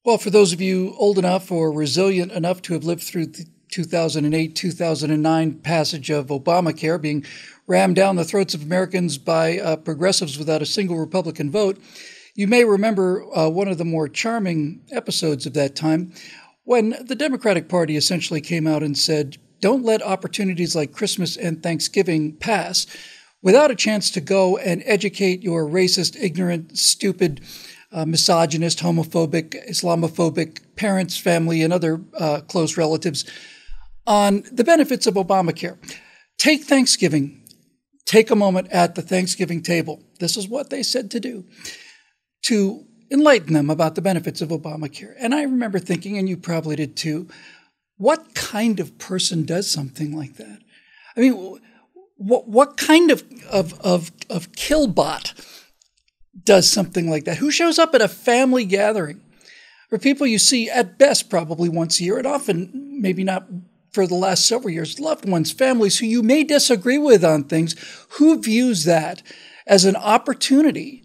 Well, for those of you old enough or resilient enough to have lived through the 2008-2009 passage of Obamacare being rammed down the throats of Americans by progressives without a single Republican vote, you may remember one of the more charming episodes of that time when the Democratic Party essentially came out and said, don't let opportunities like Christmas and Thanksgiving pass without a chance to go and educate your racist, ignorant, stupid, misogynist, homophobic, Islamophobic parents, family, and other close relatives on the benefits of Obamacare. Take Thanksgiving. Take a moment at the Thanksgiving table. This is what they said to do, to enlighten them about the benefits of Obamacare. And I remember thinking, and you probably did too, what kind of person does something like that? I mean, what kind of killbot does something like that? Who shows up at a family gathering or people you see at best probably once a year and often maybe not for the last several years, loved ones, families who you may disagree with on things, who views that as an opportunity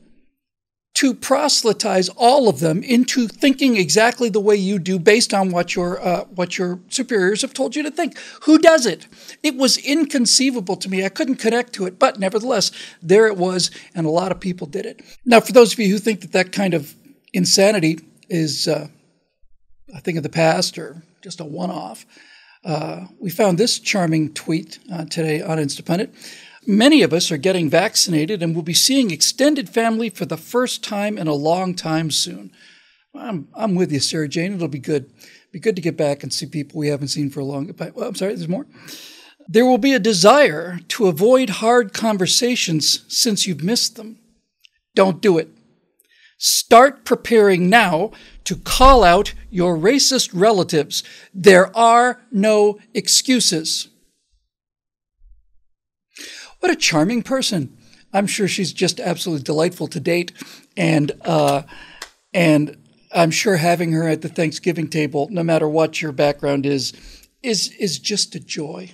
to proselytize all of them into thinking exactly the way you do based on what your superiors have told you to think? Who does it? It was inconceivable to me. I couldn't connect to it, but nevertheless, there it was, and a lot of people did it. Now, for those of you who think that that kind of insanity is a thing of the past or just a one-off, we found this charming tweet today on Instapundit. Many of us are getting vaccinated and will be seeing extended family for the first time in a long time soon. I'm with you, Sarah Jane. It'll be good. Be good to get back and see people we haven't seen for a long time. Well, I'm sorry, there's more. There will be a desire to avoid hard conversations since you've missed them. Don't do it. Start preparing now to call out your racist relatives. There are no excuses. What a charming person. I'm sure she's just absolutely delightful to date. And I'm sure having her at the Thanksgiving table, no matter what your background is just a joy.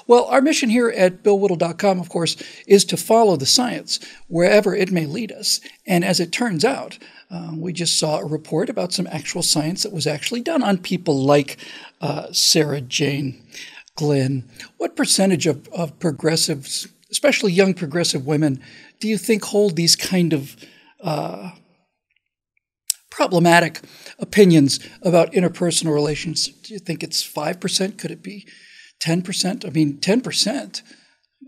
Well, our mission here at BillWhittle.com, of course, is to follow the science wherever it may lead us. And as it turns out, we just saw a report about some actual science that was actually done on people like Sarah Jane Glynn. What percentage of progressives, especially young progressive women, do you think hold these kind of problematic opinions about interpersonal relations? Do you think it's 5%? Could it be 10%? I mean, 10%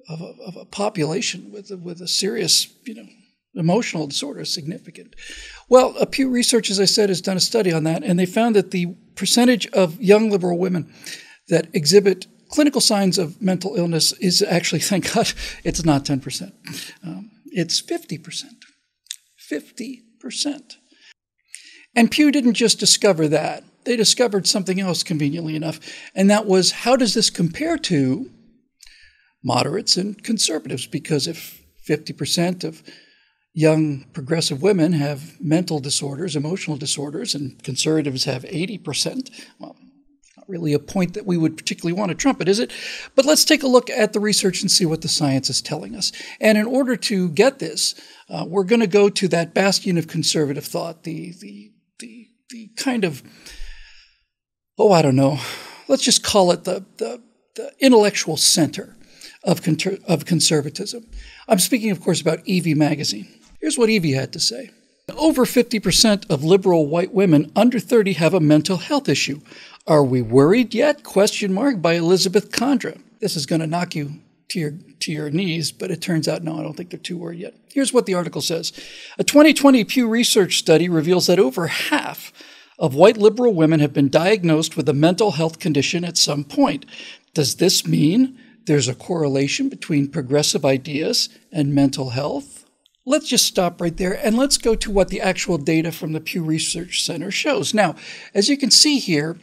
of a population with a serious, emotional disorder is significant. Well, Pew Research, as I said, has done a study on that, and they found that the percentage of young liberal women that exhibit clinical signs of mental illness is actually, thank God, it's not 10%. It's 50%. 50%. And Pew didn't just discover that. They discovered something else, conveniently enough, and that was, how does this compare to moderates and conservatives? Because if 50% of young progressive women have mental disorders, emotional disorders, and conservatives have 80%, well, really a point that we would particularly want to trumpet, is it? But let's take a look at the research and see what the science is telling us. And in order to get this, we're going to go to that bastion of conservative thought, the kind of, I don't know, let's just call it the intellectual center of conservatism. I'm speaking, of course, about Evie magazine. Here's what Evie had to say. Over 50% of liberal white women under 30 have a mental health issue. Are we worried yet? ? By Elizabeth Condra. This is going to knock you to your knees, but it turns out, no, I don't think they're too worried yet. Here's what the article says. A 2020 Pew Research study reveals that over half of white liberal women have been diagnosed with a mental health condition at some point. Does this mean there's a correlation between progressive ideas and mental health? Let's just stop right there and let's go to what the actual data from the Pew Research Center shows. Now, as you can see here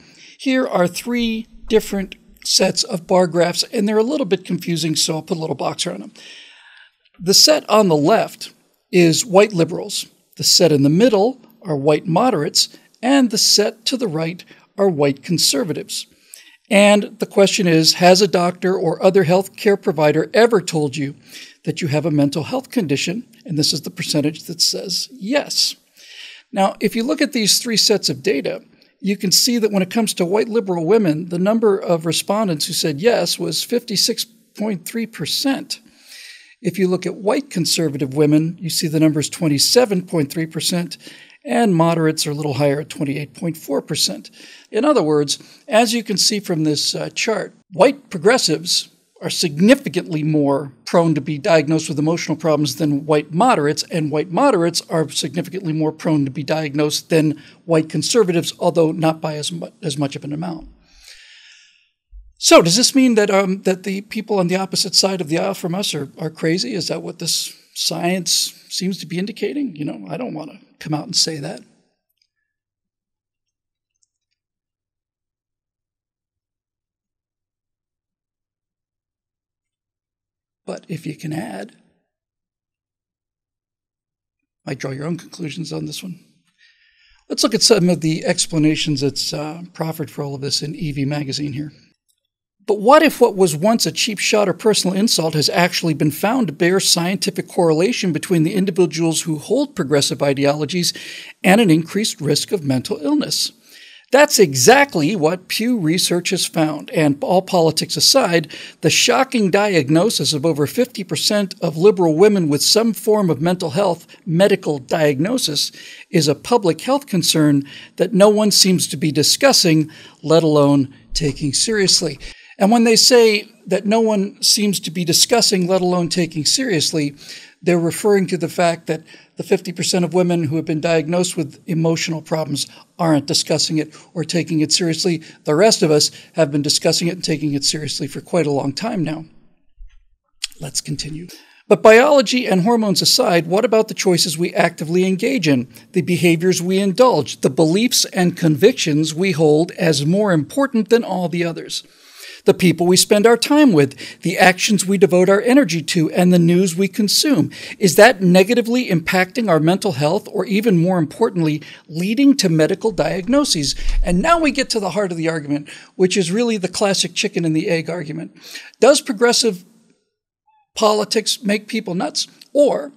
are three different sets of bar graphs, and they're a little bit confusing, so I'll put a little box around them. The set on the left is white liberals. The set in the middle are white moderates, and the set to the right are white conservatives. And the question is, has a doctor or other health care provider ever told you that you have a mental health condition? And this is the percentage that says yes. Now, if you look at these three sets of data, you can see that when it comes to white liberal women, the number of respondents who said yes was 56.3%. If you look at white conservative women, you see the number is 27.3%, and moderates are a little higher at 28.4%. In other words, as you can see from this chart, white progressives are significantly more prone to be diagnosed with emotional problems than white moderates, and white moderates are significantly more prone to be diagnosed than white conservatives, although not by as much of an amount. So does this mean that that the people on the opposite side of the aisle from us are crazy? Is that what this science seems to be indicating? You know, I don't want to come out and say that. But if you can add, might draw your own conclusions on this one. Let's look at some of the explanations that's proffered for all of this in EV Magazine here. But what if what was once a cheap shot or personal insult has actually been found to bear scientific correlation between the individuals who hold progressive ideologies and an increased risk of mental illness? That's exactly what Pew Research has found, and all politics aside, the shocking diagnosis of over 50% of liberal women with some form of mental health medical diagnosis is a public health concern that no one seems to be discussing, let alone taking seriously. And when they say that no one seems to be discussing, let alone taking seriously, they're referring to the fact that the 50% of women who have been diagnosed with emotional problems aren't discussing it or taking it seriously. The rest of us have been discussing it and taking it seriously for quite a long time now. Let's continue. But biology and hormones aside, what about the choices we actively engage in, the behaviors we indulge, the beliefs and convictions we hold as more important than all the others? The people we spend our time with, the actions we devote our energy to, and the news we consume. Is that negatively impacting our mental health, or even more importantly, leading to medical diagnoses? And now we get to the heart of the argument, which is really the classic chicken and the egg argument. Does progressive politics make people nuts, or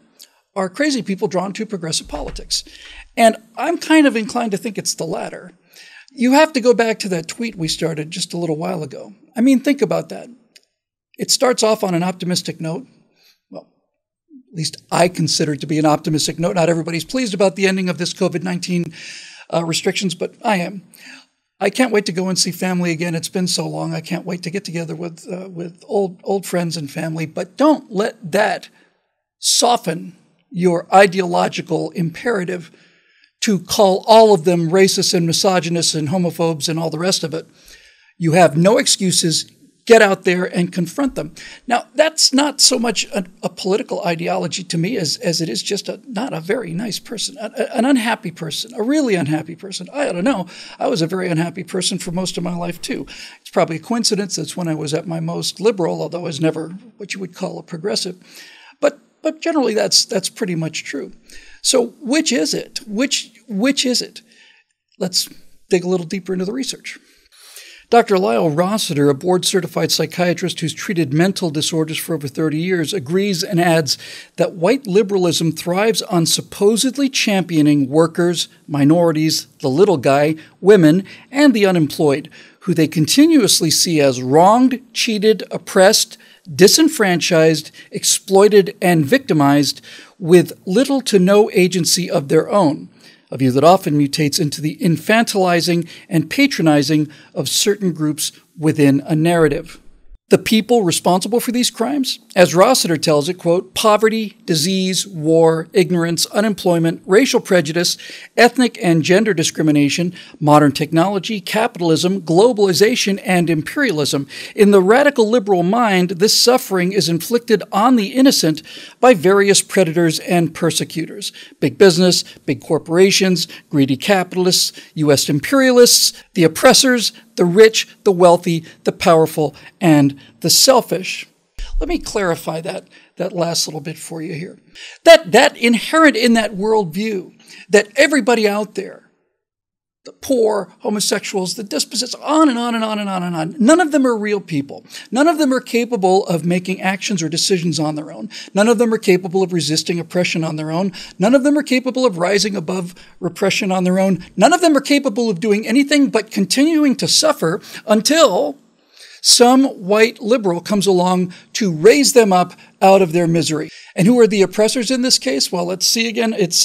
are crazy people drawn to progressive politics? And I'm kind of inclined to think it's the latter. You have to go back to that tweet we started just a little while ago. I mean, think about that. It starts off on an optimistic note. Well, at least I consider it to be an optimistic note. Not everybody's pleased about the ending of this COVID-19 restrictions, but I am. I can't wait to go and see family again. It's been so long. I can't wait to get together with old friends and family. But don't let that soften your ideological imperative to call all of them racist and misogynists and homophobes and all the rest of it. You have no excuses. Get out there and confront them. Now, that's not so much a political ideology to me as it is just not a very nice person, an unhappy person, a really unhappy person. I don't know. I was a very unhappy person for most of my life, too. It's probably a coincidence that's when I was at my most liberal, although I was never what you would call a progressive. But generally, that's pretty much true. So which is it? Which is it? Let's dig a little deeper into the research. Dr. Lyle Rossiter, a board-certified psychiatrist who's treated mental disorders for over 30 years, agrees and adds that white liberalism thrives on supposedly championing workers, minorities, the little guy, women, and the unemployed, who they continuously see as wronged, cheated, oppressed, disenfranchised, exploited, and victimized with little to no agency of their own, a view that often mutates into the infantilizing and patronizing of certain groups within a narrative. The people responsible for these crimes? As Rossiter tells it, quote, poverty, disease, war, ignorance, unemployment, racial prejudice, ethnic and gender discrimination, modern technology, capitalism, globalization, and imperialism. In the radical liberal mind, this suffering is inflicted on the innocent by various predators and persecutors. Big business, big corporations, greedy capitalists, U.S. imperialists, the oppressors, the rich, the wealthy, the powerful, and the selfish. Let me clarify that last little bit for you here. That inherent in that worldview, that everybody out there the poor, homosexuals, the dispossessed, on and on and on and on and on. None of them are real people. None of them are capable of making actions or decisions on their own. None of them are capable of resisting oppression on their own. None of them are capable of rising above repression on their own. None of them are capable of doing anything but continuing to suffer until some white liberal comes along to raise them up out of their misery. And who are the oppressors in this case? Well, let's see again. It's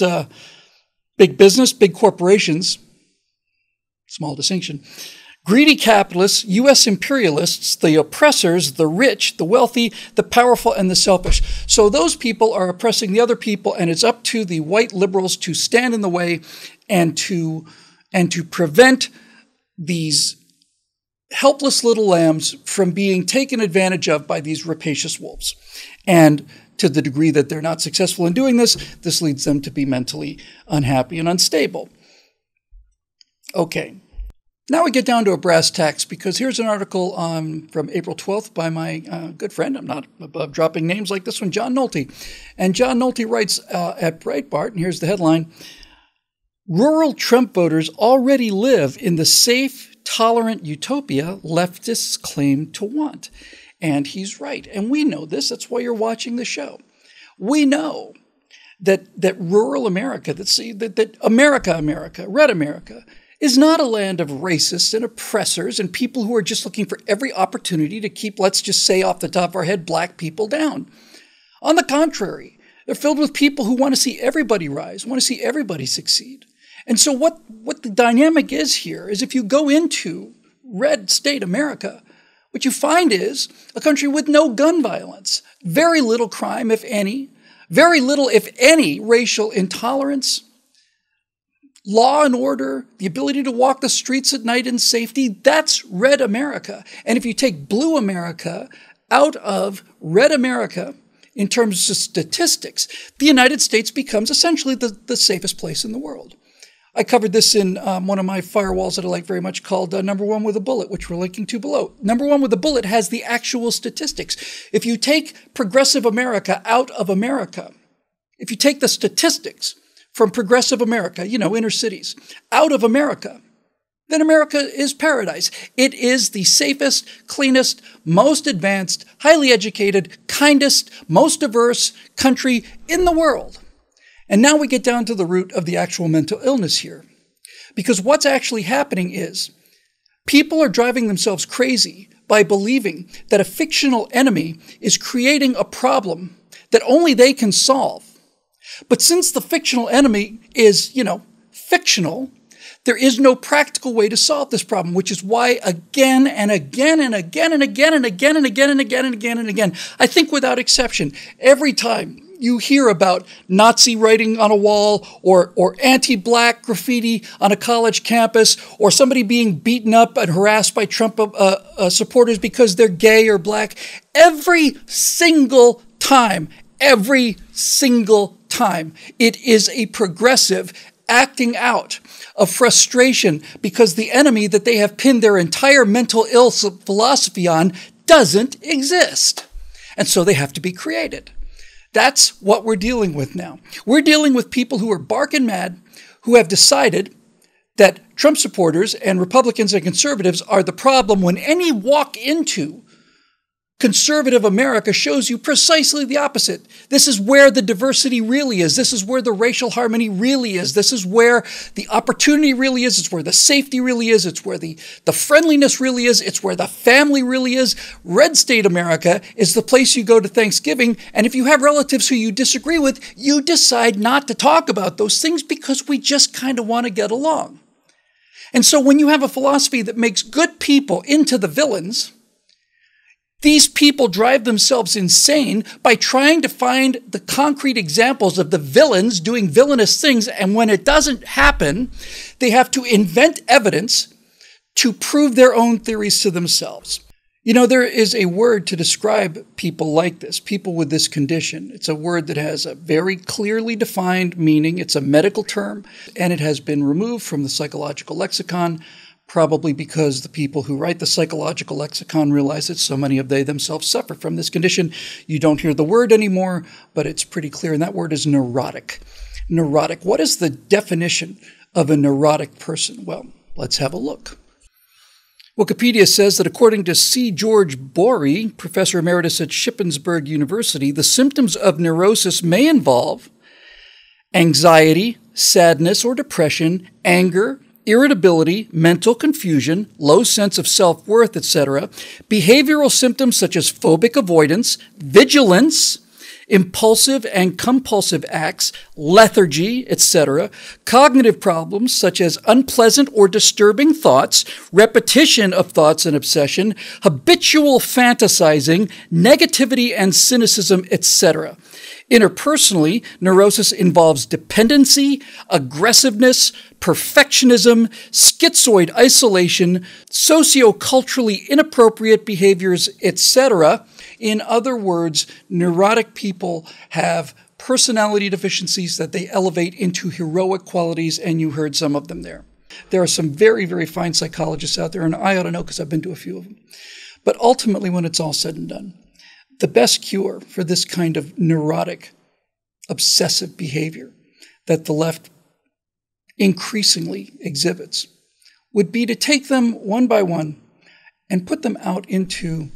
big business, big corporations. Small distinction. Greedy capitalists, U.S. imperialists, the oppressors, the rich, the wealthy, the powerful, and the selfish. So those people are oppressing the other people, and it's up to the white liberals to stand in the way and to prevent these helpless little lambs from being taken advantage of by these rapacious wolves. And to the degree that they're not successful in doing this, this leads them to be mentally unhappy and unstable. Okay, now we get down to a brass tacks, because here's an article from April 12th by my good friend, I'm not above dropping names like this one, John Nolte. And John Nolte writes at Breitbart, and here's the headline: rural Trump voters already live in the safe, tolerant utopia leftists claim to want. And he's right. And we know this. That's why you're watching the show. We know that rural America, that America, red America, is not a land of racists and oppressors and people who are just looking for every opportunity to keep, let's just say off the top of our head, black people down. On the contrary, they're filled with people who want to see everybody rise, want to see everybody succeed. And so what the dynamic is here is, if you go into red state America, what you find is a country with no gun violence, very little crime, if any, very little, if any, racial intolerance, law and order, the ability to walk the streets at night in safety. That's red America. And if you take blue America out of red America in terms of statistics, the United States becomes essentially the safest place in the world. I covered this in one of my firewalls that I like very much, called Number One with a Bullet, which we're linking to below. Number One with a Bullet has the actual statistics. If you take progressive America out of America, if you take the statistics from progressive America, inner cities, out of America, then America is paradise. It is the safest, cleanest, most advanced, highly educated, kindest, most diverse country in the world. And now we get down to the root of the actual mental illness here. Because what's actually happening is people are driving themselves crazy by believing that a fictional enemy is creating a problem that only they can solve. But since the fictional enemy is, fictional, there is no practical way to solve this problem, which is why again and again and again and again and again and again and again and again and again, I think without exception, every time you hear about Nazi writing on a wall or anti-black graffiti on a college campus, or somebody being beaten up and harassed by Trump supporters because they're gay or black, every single time, it is a progressive acting out of frustration because the enemy that they have pinned their entire mental ill philosophy on doesn't exist. And so they have to be created. That's what we're dealing with now. We're dealing with people who are barking mad, who have decided that Trump supporters and Republicans and conservatives are the problem, when any walk into conservative America shows you precisely the opposite. This is where the diversity really is. This is where the racial harmony really is. This is where the opportunity really is. It's where the safety really is. It's where the friendliness really is. It's where the family really is. Red state America is the place you go to Thanksgiving, and if you have relatives who you disagree with, you decide not to talk about those things because we just kind of want to get along. And so when you have a philosophy that makes good people into the villains, these people drive themselves insane by trying to find the concrete examples of the villains doing villainous things, and when it doesn't happen, they have to invent evidence to prove their own theories to themselves. There is a word to describe people like this, people with this condition. It's a word that has a very clearly defined meaning. It's a medical term, and it has been removed from the psychological lexicon, probably because the people who write the psychological lexicon realize that so many of they themselves suffer from this condition. You don't hear the word anymore, but it's pretty clear, and that word is neurotic. Neurotic. What is the definition of a neurotic person? Well, let's have a look. Wikipedia says that according to C. George Borey, professor emeritus at Shippensburg University, the symptoms of neurosis may involve anxiety, sadness or depression, anger, irritability, mental confusion, low sense of self-worth, etc., behavioral symptoms such as phobic avoidance, vigilance, impulsive and compulsive acts, lethargy, etc., cognitive problems such as unpleasant or disturbing thoughts, repetition of thoughts and obsession, habitual fantasizing, negativity and cynicism, etc. Interpersonally, neurosis involves dependency, aggressiveness, perfectionism, schizoid isolation, socioculturally inappropriate behaviors, etc. In other words, neurotic people have personality deficiencies that they elevate into heroic qualities, and you heard some of them there. There are some very, very fine psychologists out there, and I ought to know because I've been to a few of them. But ultimately, when it's all said and done, the best cure for this kind of neurotic, obsessive behavior that the left increasingly exhibits would be to take them one by one and put them out into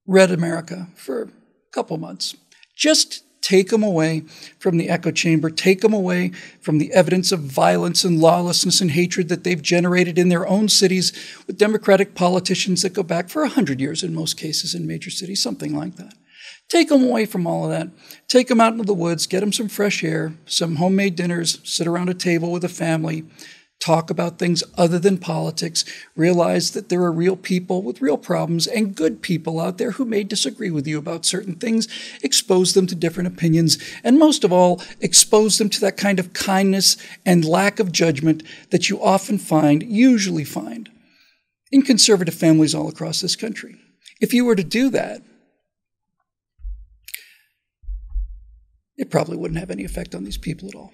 Red America for a couple months. Just take them away from the echo chamber, take them away from the evidence of violence and lawlessness and hatred that they've generated in their own cities with Democratic politicians that go back for 100 years in most cases in major cities, something like that. Take them away from all of that. Take them out into the woods, get them some fresh air, some homemade dinners, sit around a table with a family, talk about things other than politics, realize that there are real people with real problems and good people out there who may disagree with you about certain things, expose them to different opinions, and most of all, expose them to that kind of kindness and lack of judgment that you often usually find, in conservative families all across this country. If you were to do that, it probably wouldn't have any effect on these people at all.